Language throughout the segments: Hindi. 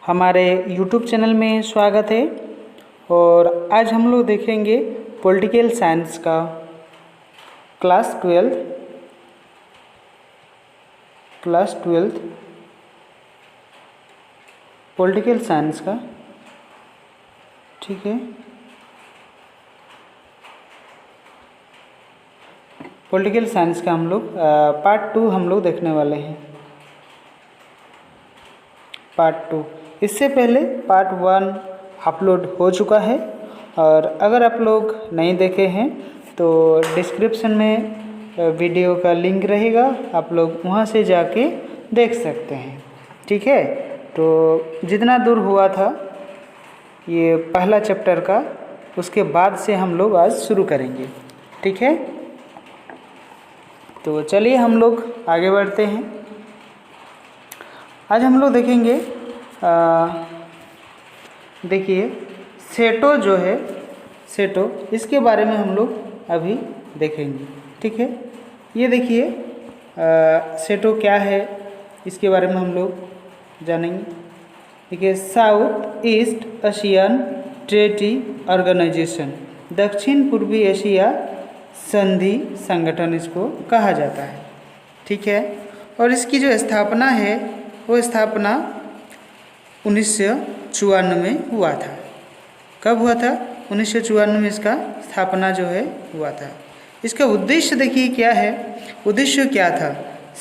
हमारे YouTube चैनल में स्वागत है। और आज हम लोग देखेंगे पॉलिटिकल साइंस का क्लास 12 पॉलिटिकल साइंस का, ठीक है। पॉलिटिकल साइंस का हम लोग पार्ट 2 हम लोग देखने वाले हैं। पार्ट 2 इससे पहले पार्ट 1 अपलोड हो चुका है, और अगर आप लोग नहीं देखे हैं तो डिस्क्रिप्शन में वीडियो का लिंक रहेगा, आप लोग वहां से जाके देख सकते हैं, ठीक है। तो जितना दूर हुआ था ये पहला चैप्टर का, उसके बाद से हम लोग आज शुरू करेंगे, ठीक है। तो चलिए हम लोग आगे बढ़ते हैं। आज हम लोग देखेंगे, देखिए सेटो जो है, सेटो, इसके बारे में हम लोग अभी देखेंगे, ठीक है। ये देखिए सेटो क्या है, इसके बारे में हम लोग जानेंगे। देखिए south east Asian treaty organization, दक्षिण पूर्वी एशिया संधि संगठन इसको कहा जाता है, ठीक है। और इसकी जो स्थापना है वो स्थापना 1954 में हुआ था। कब हुआ था? 1954 में इसका स्थापना जो है हुआ था। इसका उद्देश्य देखिए क्या है, उद्देश्य क्या था?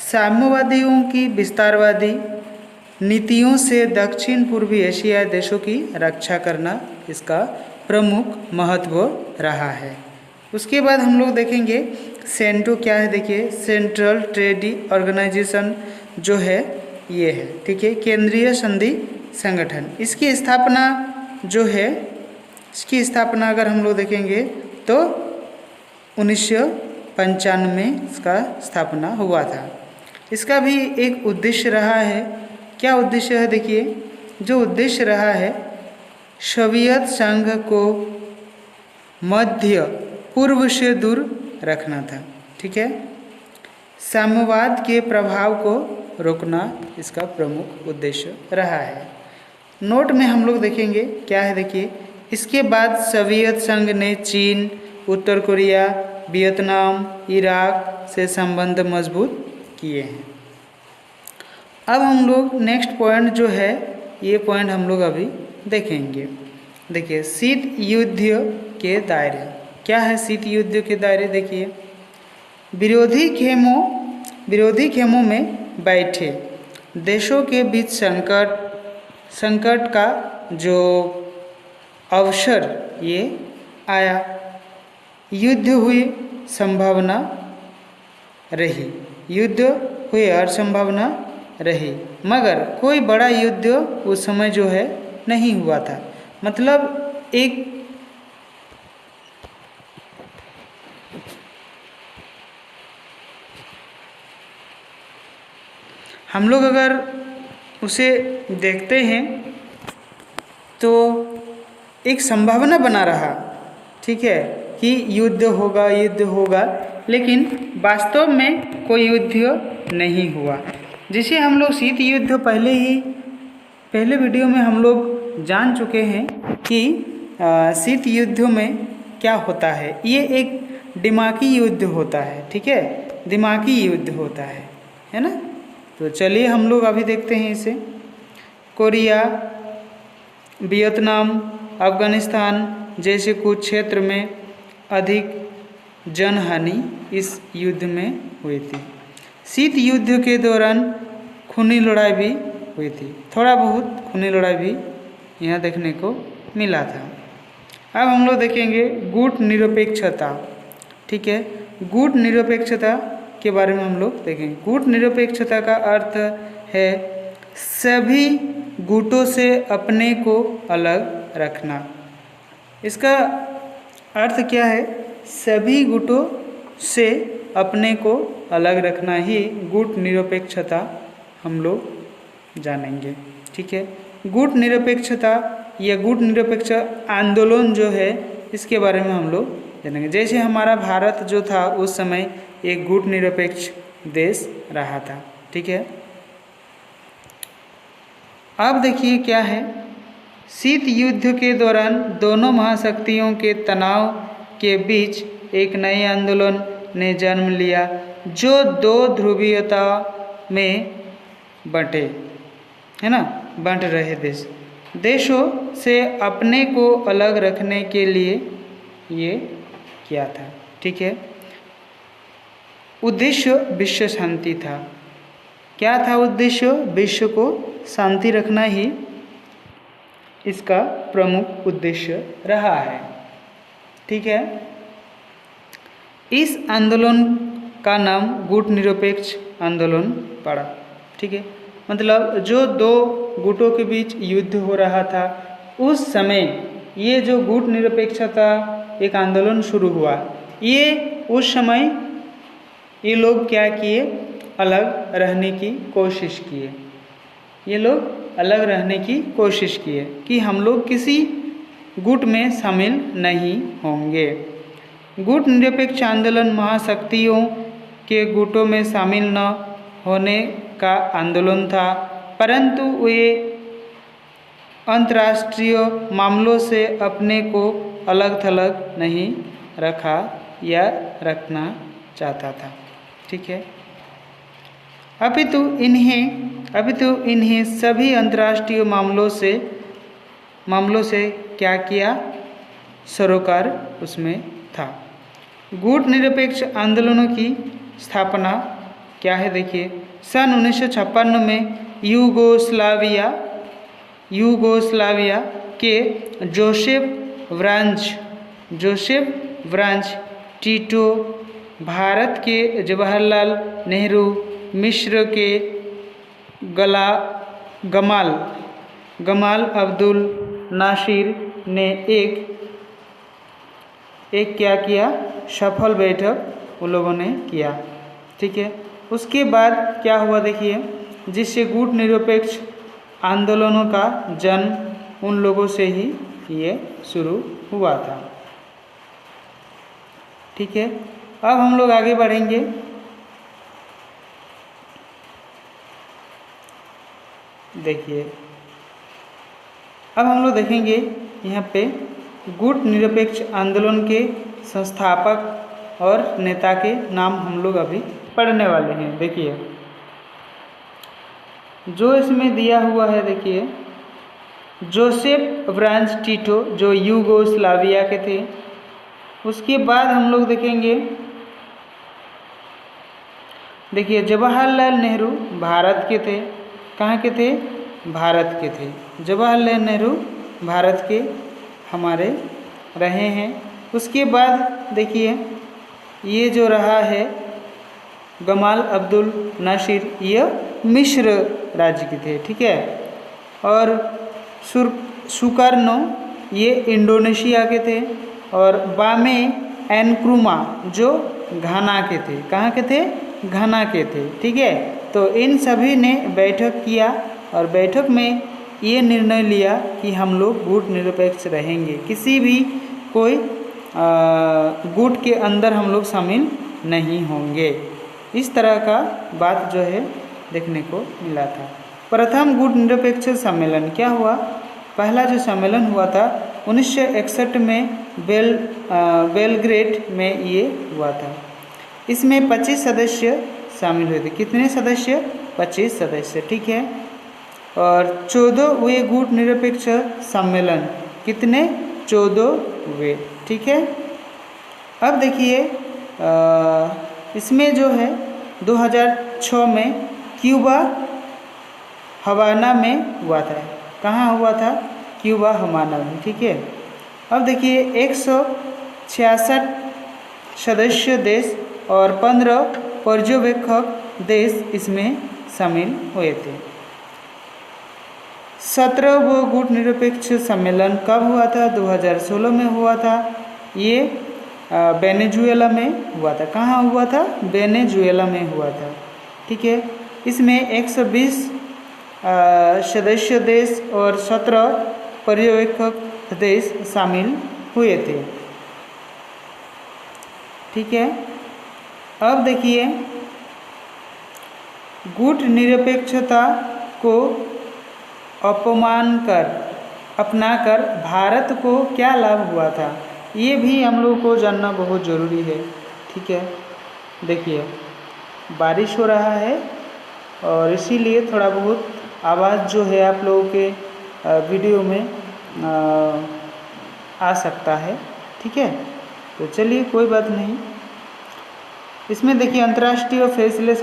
साम्यवादियों की विस्तारवादी नीतियों से दक्षिण पूर्वी एशियाई देशों की रक्षा करना इसका प्रमुख महत्व रहा है। उसके बाद हम लोग देखेंगे सेंटो क्या है। देखिए सेंट्रल ट्रेडी ऑर्गेनाइजेशन जो है ये है, ठीक है, केंद्रीय संधि संगठन। इसकी स्थापना जो है, इसकी स्थापना अगर हम लोग देखेंगे तो 1995 में इसका स्थापना हुआ था। इसका भी एक उद्देश्य रहा है। क्या उद्देश्य है? देखिए जो उद्देश्य रहा है, सोवियत संघ को मध्य पूर्व से दूर रखना था, ठीक है। साम्यवाद के प्रभाव को रोकना इसका प्रमुख उद्देश्य रहा है। नोट में हम लोग देखेंगे क्या है। देखिए इसके बाद सोवियत संघ ने चीन, उत्तर कोरिया, वियतनाम, इराक से संबंध मजबूत किए हैं। अब हम लोग नेक्स्ट पॉइंट जो है, ये पॉइंट हम लोग अभी देखेंगे। देखिए शीत युद्ध के दायरे क्या है? शीत युद्ध के दायरे देखिए, विरोधी खेमों में बैठे देशों के बीच संकट का जो अवसर ये आया, युद्ध हुई संभावना रही, युद्ध हुई और संभावना रही, मगर कोई बड़ा युद्ध उस समय जो है नहीं हुआ था। मतलब एक हम लोग अगर उसे देखते हैं तो एक संभावना बना रहा, ठीक है, कि युद्ध होगा, लेकिन वास्तव में कोई युद्ध नहीं हुआ। जिसे हम लोग शीत युद्ध पहले वीडियो में हम लोग जान चुके हैं कि शीत युद्ध में क्या होता है। ये एक दिमागी युद्ध होता है, ठीक है, दिमागी युद्ध होता है ना। तो चलिए हम लोग अभी देखते हैं इसे। कोरिया, वियतनाम, अफगानिस्तान जैसे कुछ क्षेत्र में अधिक जनहानि इस युद्ध में हुई थी। शीत युद्ध के दौरान खूनी लड़ाई भी हुई थी, थोड़ा बहुत खूनी लड़ाई भी यहाँ देखने को मिला था। अब हम लोग देखेंगे गुट निरपेक्षता, ठीक है। गुट निरपेक्षता के बारे में हम लोग देखेंगे। गुट निरपेक्षता का अर्थ है सभी गुटों से अपने को अलग रखना। इसका अर्थ क्या है? सभी गुटों से अपने को अलग रखना ही गुट निरपेक्षता हम लोग जानेंगे, ठीक है। गुट निरपेक्षता या गुट निरपेक्ष आंदोलन जो है, इसके बारे में हम लोग जानेंगे। जैसे हमारा भारत जो था उस समय एक गुट निरपेक्ष देश रहा था, ठीक है। अब देखिए क्या है, शीत युद्ध के दौरान दोनों महाशक्तियों के तनाव के बीच एक नए आंदोलन ने जन्म लिया जो दो ध्रुवीयता में बंटे, है ना, बंट रहे देशों से अपने को अलग रखने के लिए ये किया था। ठीक है, उद्देश्य विश्व शांति था। क्या था उद्देश्य? विश्व को शांति रखना ही इसका प्रमुख उद्देश्य रहा है। ठीक है, इस आंदोलन का नाम गुट निरपेक्ष आंदोलन पड़ा। ठीक है, मतलब जो दो गुटों के बीच युद्ध हो रहा था उस समय ये जो गुट निरपेक्षता एक आंदोलन शुरू हुआ, ये उस समय ये लोग क्या किए, अलग रहने की कोशिश किए। ये लोग अलग रहने की कोशिश किए कि हम लोग किसी गुट में शामिल नहीं होंगे। गुट निरपेक्ष आंदोलन महाशक्तियों के गुटों में शामिल न होने का आंदोलन था, परंतु वे अंतर्राष्ट्रीय मामलों से अपने को अलग थलग नहीं रखा या रखना चाहता था। ठीक है, अपितु इन्हें सभी अंतर्राष्ट्रीय मामलों से क्या किया, सरोकार उसमें था। गुट निरपेक्ष आंदोलनों की स्थापना क्या है, देखिए सन 1956 में यूगोस्लाविया के जोसेफ व्रांज टीटो, भारत के जवाहरलाल नेहरू, मिस्र के गमाल अब्दुल नासिर ने एक क्या किया, सफल बैठक उन लोगों ने किया। ठीक है, उसके बाद क्या हुआ देखिए, जिससे गुट निरपेक्ष आंदोलनों का जन्म उन लोगों से ही ये शुरू हुआ था। ठीक है, अब हम लोग आगे बढ़ेंगे। देखिए अब हम लोग देखेंगे यहाँ पे गुट निरपेक्ष आंदोलन के संस्थापक और नेता के नाम हम लोग अभी पढ़ने वाले हैं। देखिए जो इसमें दिया हुआ है, देखिए जोसेफ व्रांज टीटो जो यूगोस्लाविया के थे। उसके बाद हम लोग देखेंगे, देखिए जवाहरलाल नेहरू भारत के थे। कहाँ के थे? भारत के थे। जवाहरलाल नेहरू भारत के हमारे रहे हैं। उसके बाद देखिए ये जो रहा है गमाल अब्दुल नासिर, यह मिस्र राज्य के थे। ठीक है, और सुकर्नो ये इंडोनेशिया के थे, और बामे एनक्रुमा जो घाना के थे। कहाँ के थे? घाना के थे। ठीक है, तो इन सभी ने बैठक किया और बैठक में ये निर्णय लिया कि हम लोग गुट निरपेक्ष रहेंगे, किसी भी कोई गुट के अंदर हम लोग शामिल नहीं होंगे। इस तरह का बात जो है देखने को मिला था। प्रथम गुट निरपेक्ष सम्मेलन क्या हुआ? पहला जो सम्मेलन हुआ था 1961 में बेलग्रेड में ये हुआ था। इसमें 25 सदस्य शामिल हुए थे। कितने सदस्य? 25 सदस्य। ठीक है, और 14 हुए गुट निरपेक्ष सम्मेलन। कितने? 14 हुए। ठीक है, अब देखिए इसमें जो है 2006 में क्यूबा हवाना में हुआ था। कहाँ हुआ था? क्यूबा हवाना में। ठीक है, अब देखिए 166 सदस्य देश और 15 पर्यवेक्षक देश इसमें शामिल हुए थे। 17वां गुट निरपेक्ष सम्मेलन कब हुआ था? 2016 में हुआ था। ये वेनेजुएला में हुआ था। कहाँ हुआ था? वेनेजुएला में हुआ था। ठीक है, इसमें 120 सदस्य देश और 17 पर्यवेक्षक देश शामिल हुए थे। ठीक है, अब देखिए गुट निरपेक्षता को अपमान कर अपनाकर भारत को क्या लाभ हुआ था, ये भी हम लोग को जानना बहुत ज़रूरी है। ठीक है, देखिए बारिश हो रहा है और इसीलिए थोड़ा बहुत आवाज़ जो है आप लोगों के वीडियो में आ सकता है। ठीक है, तो चलिए कोई बात नहीं। इसमें देखिए अंतर्राष्ट्रीय फैसले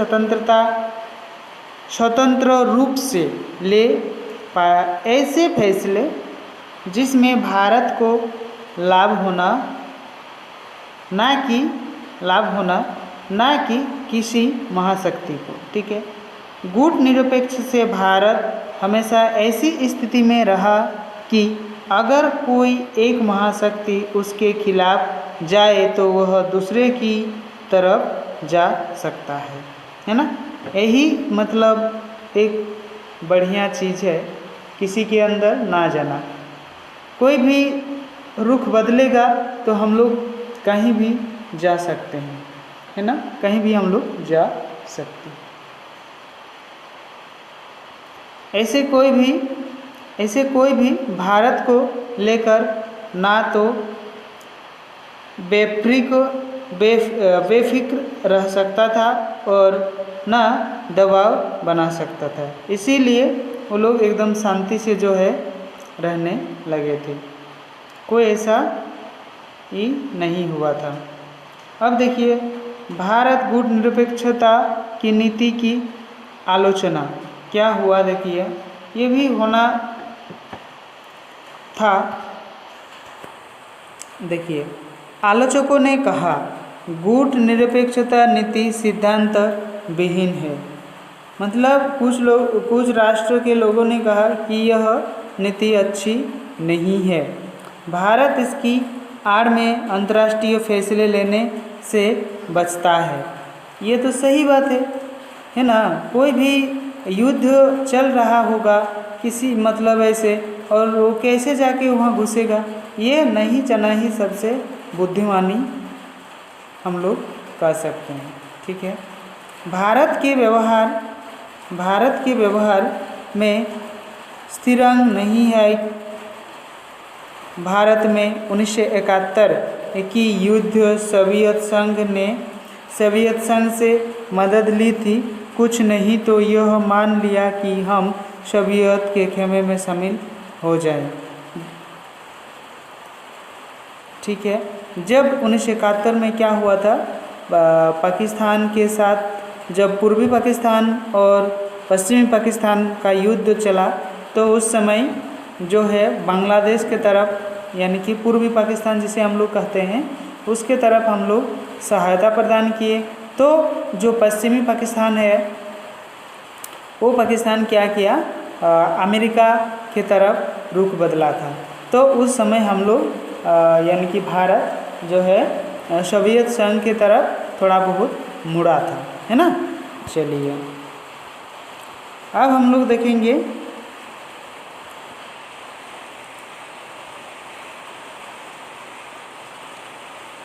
स्वतंत्र रूप से ले पाया, ऐसे फैसले जिसमें भारत को लाभ होना ना कि किसी महाशक्ति को। ठीक है, गुट निरपेक्ष से भारत हमेशा ऐसी स्थिति में रहा कि अगर कोई एक महाशक्ति उसके खिलाफ जाए तो वह दूसरे की तरफ जा सकता है ना। यही मतलब एक बढ़िया चीज़ है, किसी के अंदर ना जाना। कोई भी रुख बदलेगा तो हम लोग कहीं भी जा सकते हैं, है ना, कहीं भी हम लोग जा सकते हैं। ऐसे कोई भी भारत को लेकर ना तो बेफिक्र रह सकता था और ना दबाव बना सकता था। इसीलिए वो लोग एकदम शांति से जो है रहने लगे थे, कोई ऐसा ही नहीं हुआ था। अब देखिए भारत गुट निरपेक्षता की नीति की आलोचना क्या हुआ, देखिए ये भी होना था। देखिए आलोचकों ने कहा गुट निरपेक्षता नीति सिद्धांत विहीन है। मतलब कुछ राष्ट्र के लोगों ने कहा कि यह नीति अच्छी नहीं है, भारत इसकी आड़ में अंतर्राष्ट्रीय फैसले लेने से बचता है। ये तो सही बात है ना। कोई भी युद्ध चल रहा होगा किसी मतलब ऐसे, और वो कैसे जाके वहाँ घुसेगा, ये नहीं चाहिए। सबसे बुद्धिमानी हम लोग कर सकते हैं। ठीक है, भारत के व्यवहार में स्थिरांक नहीं है। भारत में 1971 की युद्ध सोवियत संघ से मदद ली थी, कुछ नहीं तो यह मान लिया कि हम सोवियत के खेमे में शामिल हो जाएं। ठीक है, जब 1971 में क्या हुआ था, पाकिस्तान के साथ जब पूर्वी पाकिस्तान और पश्चिमी पाकिस्तान का युद्ध चला, तो उस समय जो है बांग्लादेश के तरफ, यानी कि पूर्वी पाकिस्तान जिसे हम लोग कहते हैं, उसके तरफ हम लोग सहायता प्रदान किए। तो जो पश्चिमी पाकिस्तान है वो पाकिस्तान क्या किया, अमेरिका के तरफ रुख बदला था। तो उस समय हम लोग यानी कि भारत जो है सोवियत संघ की तरफ थोड़ा बहुत मुड़ा था, है ना। चलिए अब हम लोग देखेंगे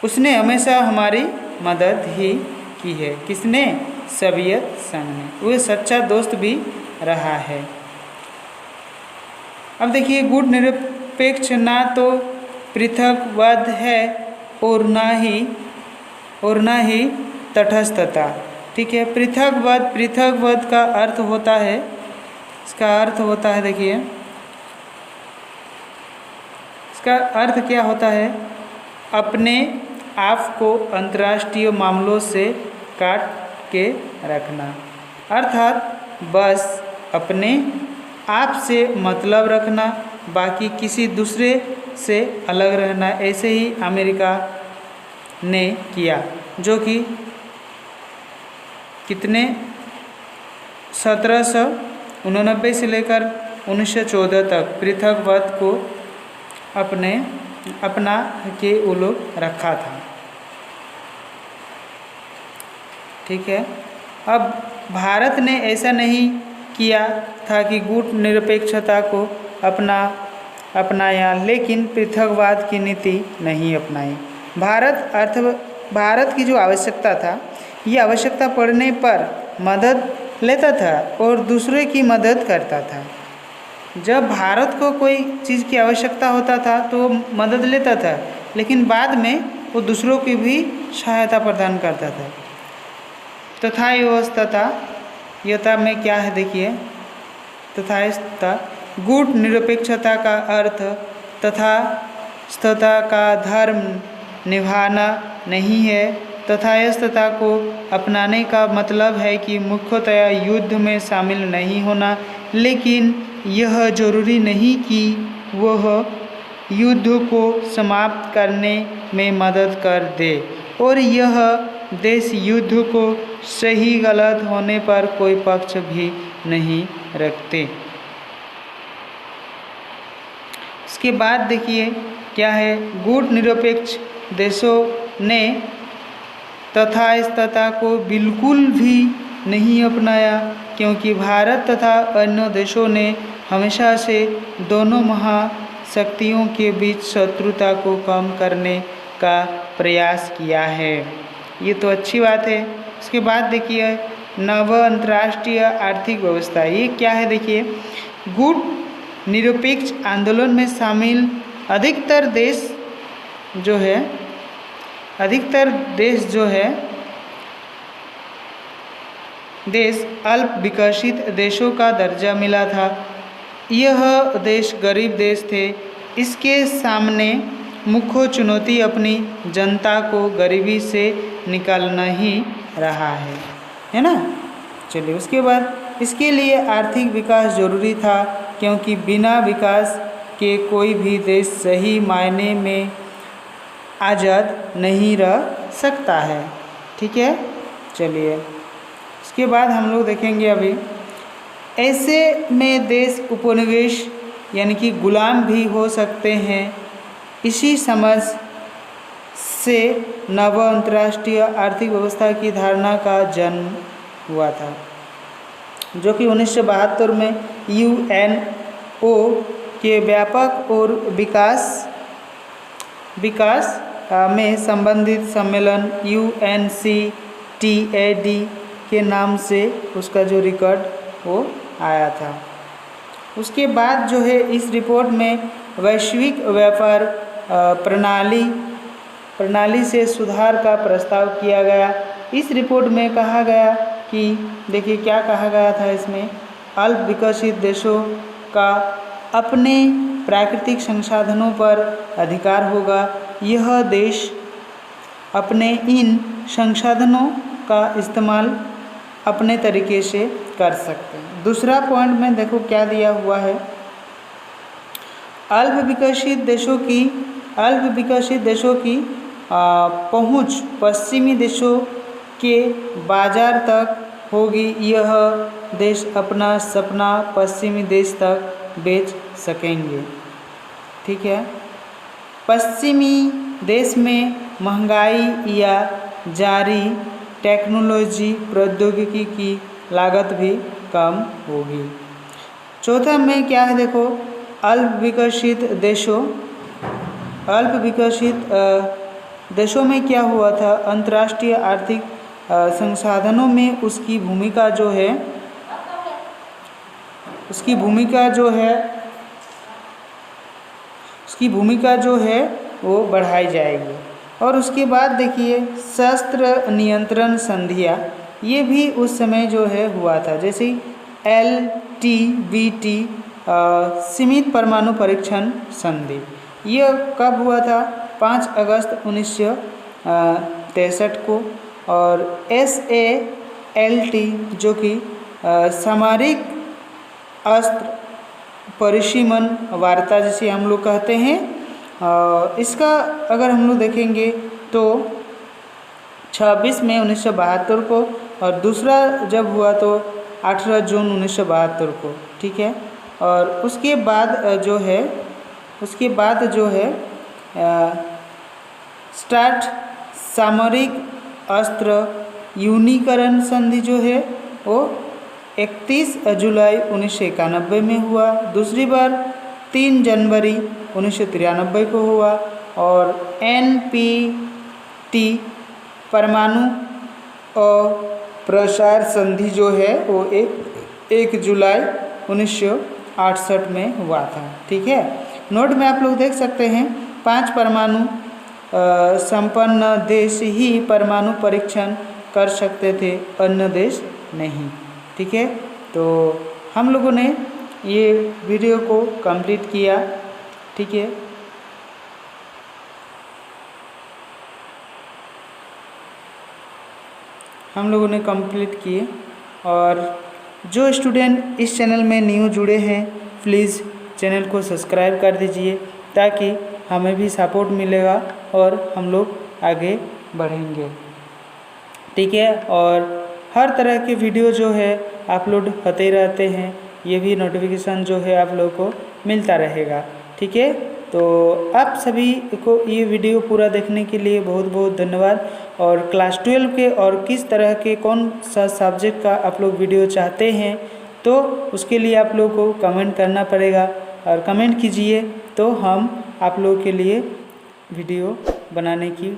उसने हमेशा हमारी मदद ही की है। किसने? सोवियत संघ ने। वो सच्चा दोस्त भी रहा है। अब देखिए गुट निरपेक्ष ना तो पृथकवाद है और ना ही तटस्थता। ठीक है, पृथकवाद का अर्थ होता है, इसका अर्थ होता है, देखिए इसका अर्थ क्या होता है, अपने आप को अंतर्राष्ट्रीय मामलों से काट के रखना, अर्थात बस अपने आप से मतलब रखना, बाकी किसी दूसरे से अलग रहना। ऐसे ही अमेरिका ने किया, जो कि कितने 1789 से लेकर 1914 तक पृथकवाद को अपना के वो लोग रखा था। ठीक है, अब भारत ने ऐसा नहीं किया था कि गुट निरपेक्षता को अपनाया, लेकिन पृथकवाद की नीति नहीं अपनाई। भारत की जो आवश्यकता था, ये आवश्यकता पड़ने पर मदद लेता था और दूसरे की मदद करता था। जब भारत को कोई चीज़ की आवश्यकता होता था तो मदद लेता था, लेकिन बाद में वो दूसरों की भी सहायता प्रदान करता था। तथास्तथा यथा में क्या है देखिए, तथास्तथा गुट निरपेक्षता का अर्थ तथास्तथा का धर्म निभाना नहीं है। तथास्तथा को अपनाने का मतलब है कि मुख्यतया युद्ध में शामिल नहीं होना, लेकिन यह जरूरी नहीं कि वह युद्ध को समाप्त करने में मदद कर दे, और यह देश युद्ध को सही गलत होने पर कोई पक्ष भी नहीं रखते। इसके बाद देखिए क्या है, गुट निरपेक्ष देशों ने तथास्तथा को बिल्कुल भी नहीं अपनाया, क्योंकि भारत तथा अन्य देशों ने हमेशा से दोनों महाशक्तियों के बीच शत्रुता को कम करने का प्रयास किया है। ये तो अच्छी बात है। उसके बाद देखिए नव अंतर्राष्ट्रीय आर्थिक व्यवस्था, ये क्या है देखिए, गुट निरपेक्ष आंदोलन में शामिल अधिकतर देश अल्प विकसित देशों का दर्जा मिला था। यह देश गरीब देश थे। इसके सामने मुख्य चुनौती अपनी जनता को गरीबी से निकालना ही रहा है ना। चलिए उसके बाद इसके लिए आर्थिक विकास जरूरी था, क्योंकि बिना विकास के कोई भी देश सही मायने में आज़ाद नहीं रह सकता है। ठीक है, चलिए इसके बाद हम लोग देखेंगे अभी, ऐसे में देश उपनिवेश यानी कि गुलाम भी हो सकते हैं। इसी समझ से नव अंतर्राष्ट्रीय आर्थिक व्यवस्था की धारणा का जन्म हुआ था, जो कि 1972 में यूएनओ के व्यापक और विकास में संबंधित सम्मेलन UNCTAD के नाम से उसका जो रिकॉर्ड वो आया था। उसके बाद जो है इस रिपोर्ट में वैश्विक व्यापार प्रणाली से सुधार का प्रस्ताव किया गया। इस रिपोर्ट में कहा गया कि देखिए क्या कहा गया था इसमें, अल्प विकसित देशों का अपने प्राकृतिक संसाधनों पर अधिकार होगा। यह देश अपने इन संसाधनों का इस्तेमाल अपने तरीके से कर सकते हैं। दूसरा पॉइंट में देखो क्या दिया हुआ है, अल्प विकसित देशों की पहुंच पश्चिमी देशों के बाजार तक होगी। यह देश अपना सपना पश्चिमी देश तक बेच सकेंगे। ठीक है, पश्चिमी देश में महंगाई या जारी टेक्नोलॉजी प्रौद्योगिकी की लागत भी कम होगी। चौथा में क्या है देखो, अल्प विकसित देशों में क्या हुआ था, अंतर्राष्ट्रीय आर्थिक संसाधनों में उसकी भूमिका जो है वो बढ़ाई जाएगी। और उसके बाद देखिए शस्त्र नियंत्रण संधियाँ, ये भी उस समय जो है हुआ था, जैसे LTBT सीमित परमाणु परीक्षण संधि। यह कब हुआ था, 5 अगस्त 1963 को। और SALT जो कि सामरिक अस्त्र परिसीमन वार्ता जिसे हम लोग कहते हैं, इसका अगर हम लोग देखेंगे तो 26 मई 1972 को, और दूसरा जब हुआ तो 18 जून 1972 को। ठीक है, और उसके बाद जो है स्टार्ट सामरिक अस्त्र यूनीकरण संधि जो है वो 31 जुलाई 1991 में हुआ। दूसरी बार 3 जनवरी 1993 को हुआ। और NPT परमाणु प्रसार संधि जो है वो 1 जुलाई 1968 में हुआ था। ठीक है, नोट में आप लोग देख सकते हैं 5 परमाणु संपन्न देश ही परमाणु परीक्षण कर सकते थे, अन्य देश नहीं। ठीक है, तो हम लोगों ने ये वीडियो को कंप्लीट किया। ठीक है, हम लोगों ने कंप्लीट किए। और जो स्टूडेंट इस चैनल में न्यू जुड़े हैं, प्लीज़ चैनल को सब्सक्राइब कर दीजिए ताकि हमें भी सपोर्ट मिलेगा और हम लोग आगे बढ़ेंगे। ठीक है, और हर तरह के वीडियो जो है अपलोड होते रहते हैं, ये भी नोटिफिकेशन जो है आप लोगों को मिलता रहेगा। ठीक है, तो आप सभी को ये वीडियो पूरा देखने के लिए बहुत बहुत धन्यवाद। और क्लास 12 के और किस तरह के कौन सा सब्जेक्ट का आप लोग वीडियो चाहते हैं, तो उसके लिए आप लोग को कमेंट करना पड़ेगा और कमेंट कीजिए, तो हम आप लोगों के लिए वीडियो बनाने की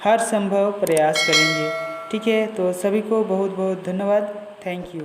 हर संभव प्रयास करेंगे। ठीक है, तो सभी को बहुत बहुत धन्यवाद। Thank you.